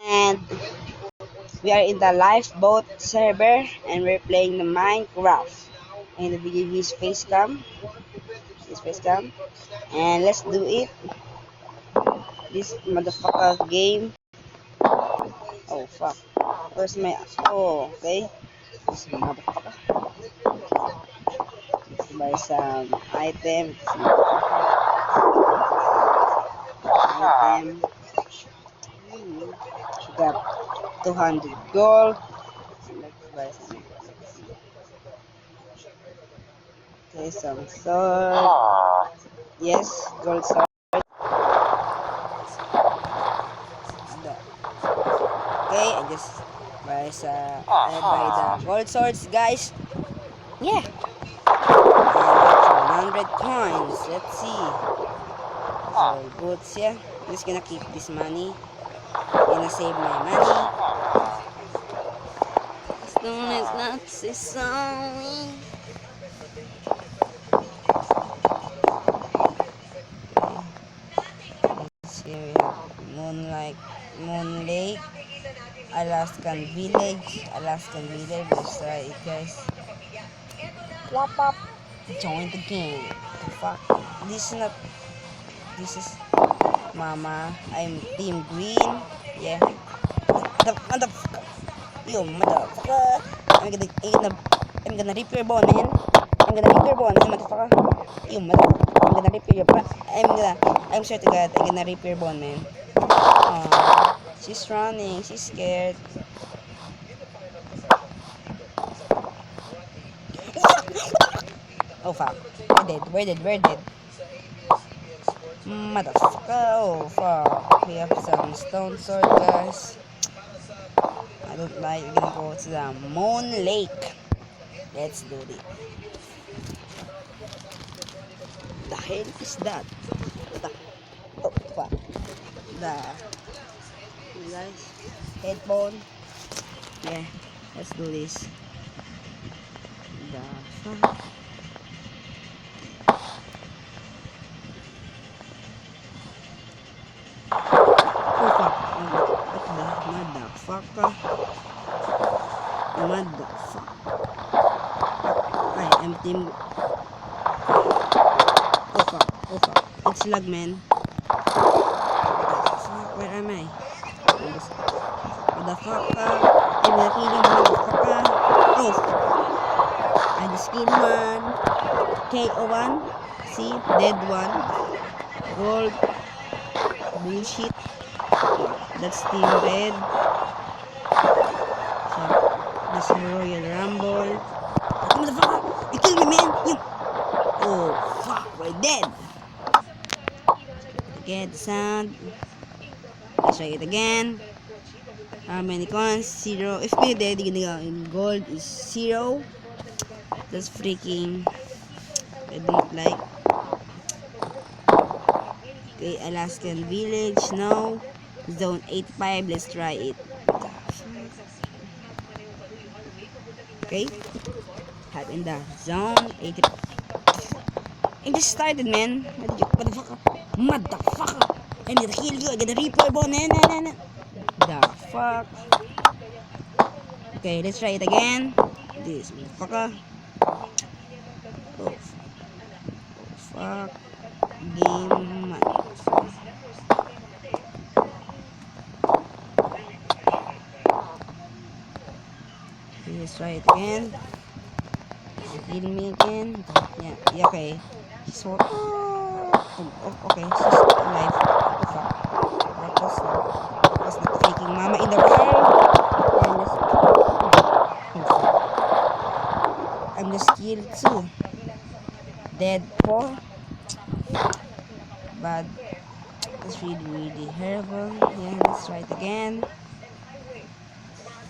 And we are in the lifeboat server and we're playing the Minecraft. And the video is facecam. This facecam. And let's do it. This motherfucker game. Oh fuck. Where's my okay. This motherfucker. Let's buy some item. Item. She got 200 gold. Let's buy some. Okay, some sword. Yes, gold sword. Okay, I buy the gold swords, guys. Yeah. And 100 coins. Let's see. So goods, yeah. I'm just gonna keep this money. Gonna save my money. Don't let not say sorry. Here we have Moon Lake, Alaskan Village. Let's try it, guys. Wop up. Join the game. The fuck? This is not. This is Mama. I'm Team Green. Yeah. Motherfucker. Yo, motherfucker. I'm gonna rip your bone, man. Motherfucker. Yo, motherfucker. I'm gonna rip your bone. I'm sure to God, I'm gonna rip your bone, man. She's running. She's scared. Oh fuck. We're dead. Motherfucker. Oh fuck. We have some stone sword, guys. I don't like. We're gonna go to the Moon Lake. Let's do it. The hell is that? What the? Oh fuck. The guys headphone. Yeah. Let's do this. The fuck. Oh fuck. What the motherfucker? Motherfucker. I am team. Oh fuck. It's lag, man. Fuck, where am I? Motherfucker. I'm gonna kill you, motherfucker. Oh. I just killed one. KO one. See? Dead one. Gold. Bullshit. That's Team Red. So, this is Royal Rumble. Motherfucker! You killed me, man! You. Oh, fuck, we're dead. Get the sound. Let's try it again. How many coins? 0. If we're dead, in gold is 0. That's freaking. I don't like. Okay, Alaskan Village. No. Zone 85. Let's try it. Okay. Hot in the zone 85. I just started, man. Motherfucker. I'm gonna kill you. I'm gonna rip your bone. Nah. The fuck. Okay, let's try it again. This motherfucker. Oh fuck. Game. Okay, let's try it again. Kill me again. Yeah, okay. So, okay, she's alive. What the fuck? What was that freaking mama in the world? I'm just killed too. Dead 4. But it's really horrible. Yeah, let's try it again.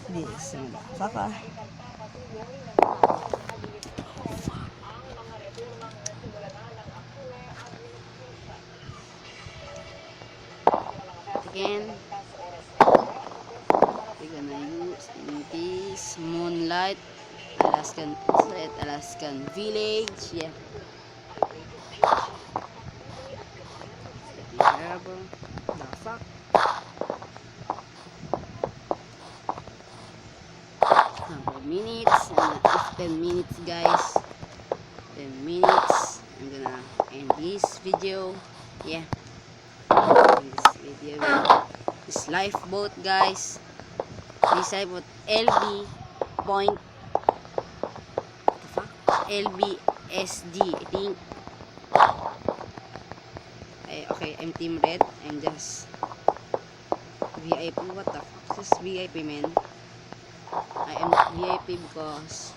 This motherfucker. Again, we're gonna use this Moonlight Alaskan Village. Yeah. Terrible. The fuck. 10 minutes, guys. 10 minutes. I'm gonna end this video. Yeah. In this video. This lifeboat, guys. This lifeboat LB point. What the fuck? LBSD, I think. Okay, I'm Team Red. I'm just VIP. What the fuck? This is VIP, man. I am VIP because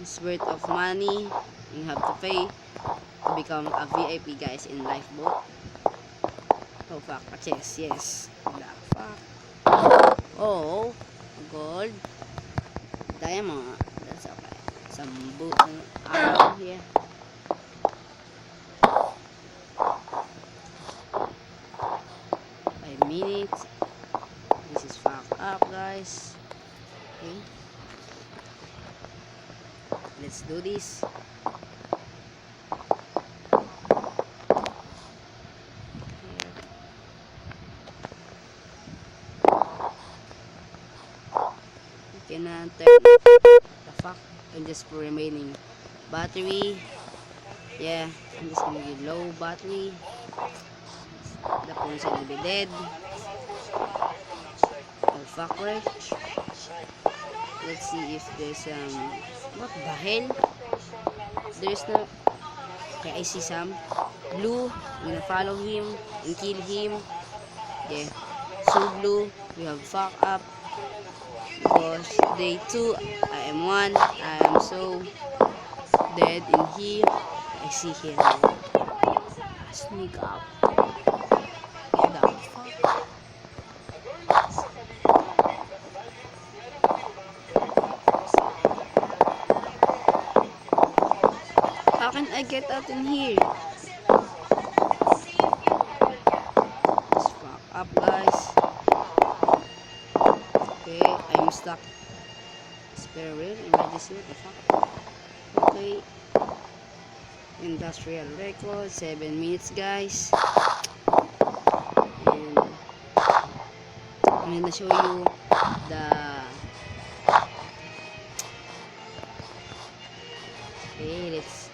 it's worth of money. You have to pay to become a VIP, guys, in lifeboat. Oh fuck, chest, yes. The fuck. Oh, gold, diamond. That's okay. Some boot arrow here. 5 minutes. This is fucked up, guys. Okay, let's do this. You cannot turn. The fuck? I'm just for remaining battery. Yeah, I'm just gonna be low battery. The phone will be dead. Oh fuck, right? Let's see if there's what the hell? There's no. Okay, I see some blue. I'm gonna follow him and kill him. Yeah, so blue. We have fuck up because day 2 I am 1. I am so dead in here. I see him. Sneak up. What the fuck? How can I get out in here? Just fuck up, guys. Okay, I'm stuck. Spare wheel, emergency, what the fuck? Okay. Industrial record, 7 minutes, guys. And I'm gonna show you the okay, let's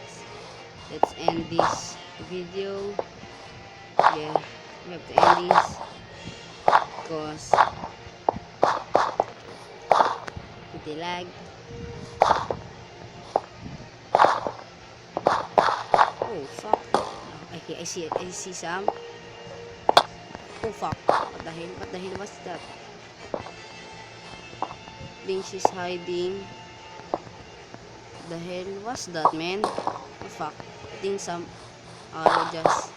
end this video. Yeah, we have to end this because it lag. Oh fuck. Okay, I see some. Oh fuck. What the hell? What the hell was that? I think she's hiding. The hell was that, man? Oh fuck. I think some just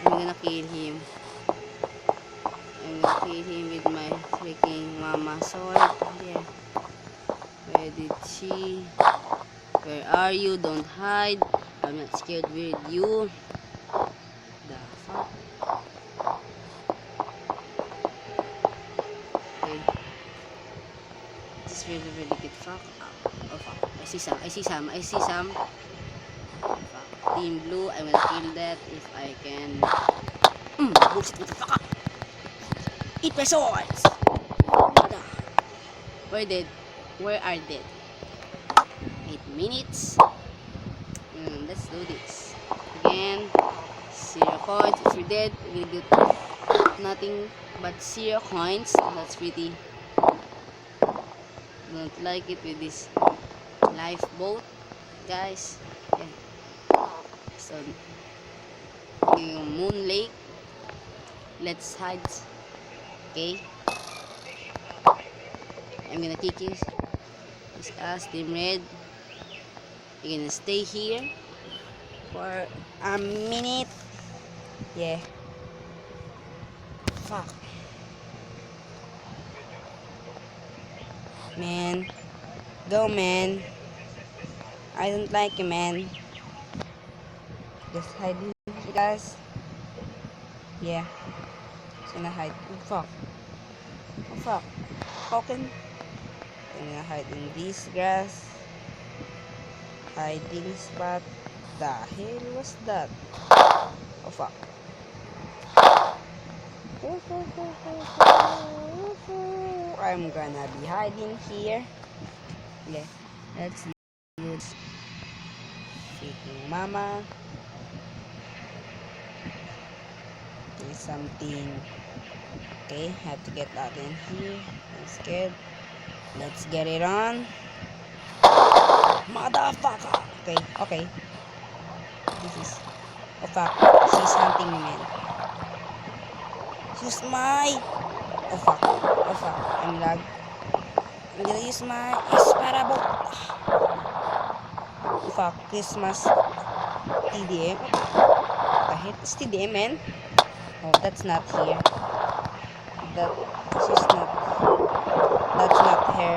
I'm gonna kill him. I'm gonna kill him with my freaking mama sword. Yeah. Where did she? Where are you? Don't hide. I'm not scared with you. The fuck? Okay. This is really, really good. Fuck. Oh fuck. I see some. Fuck. Team blue. I'm gonna kill that if I can. Bullshit, what the fuck? Eat my swords! Where are dead? 8 minutes. Let's do this. Again, 0 coins. If you're dead, we'll get nothing but 0 coins. That's pretty. Don't like it with this lifeboat, guys. Yeah. So, yung Moon Lake. Let's hide. Okay. I'm gonna kick you. It's us, Team Red. You're gonna stay here for a minute. Yeah. Fuck. Man. Go, man. I don't like you, man. Just hide here, guys. Yeah. Just gonna hide. Oh, fuck. Oh, fuck. How can... I'm gonna hide in this grass. Hiding spot. The hell was that? Oh fuck. I'm gonna be hiding here. Yeah. Let's use freaking mama. Okay, something. Okay, have to get out in here. I'm scared. Let's get it on. Motherfucker! Okay, okay. This is... Oh fuck, she's hunting me, man. Use my... Oh fuck, oh fuck, I'm lag. I'm gonna use my Esparabo. Oh fuck, Christmas TDM. What the heck? It's TDM, man. Oh, that's not here. That... She's not... That's not her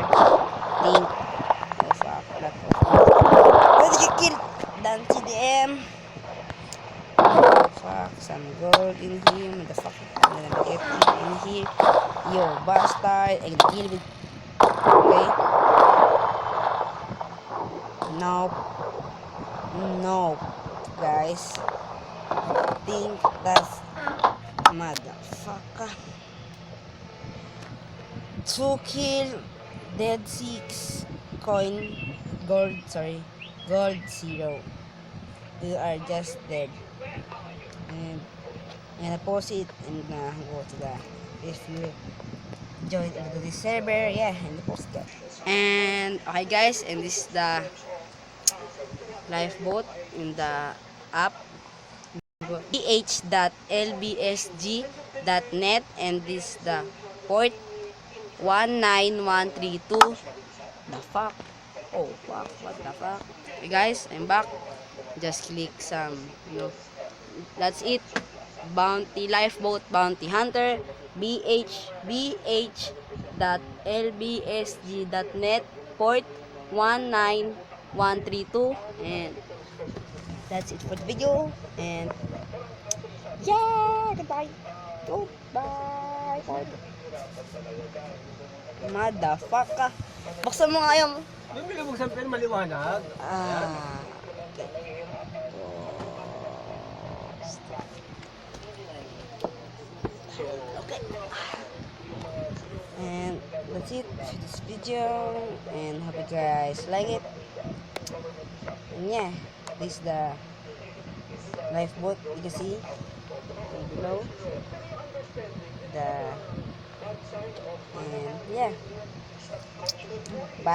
thing. Oh fuck, that was... How did you kill? Dan TDM. Fuck, some gold in here, motherfucker. I'm gonna get you in here. Yo, bastard. I'm gonna kill with... Okay. Nope. Nope. Guys. I think that's... Motherfucker. 2 kill. Dead 6. Coin. Gold, sorry. Gold 0. You are just dead. And I'm gonna post it and go to the... If you join into this server, yeah, and post that. And okay guys, and this is the lifeboat in the app ph.lbsg.net, and this the port 19132. The fuck? Oh fuck, what the fuck? Okay guys, I'm back. Just click some, that's it. Bounty lifeboat, bounty hunter, bh.lbsg.net, port 19132, and that's it for the video. And yeah, goodbye. Goodbye. Motherfucker. Buksan mo nga yung... Bibili mo sa pen maliwanag. Okay. Okay. And that's it for this video, and hope you guys like it. And yeah, this is the lifeboat. You can see below the... And yeah, bye.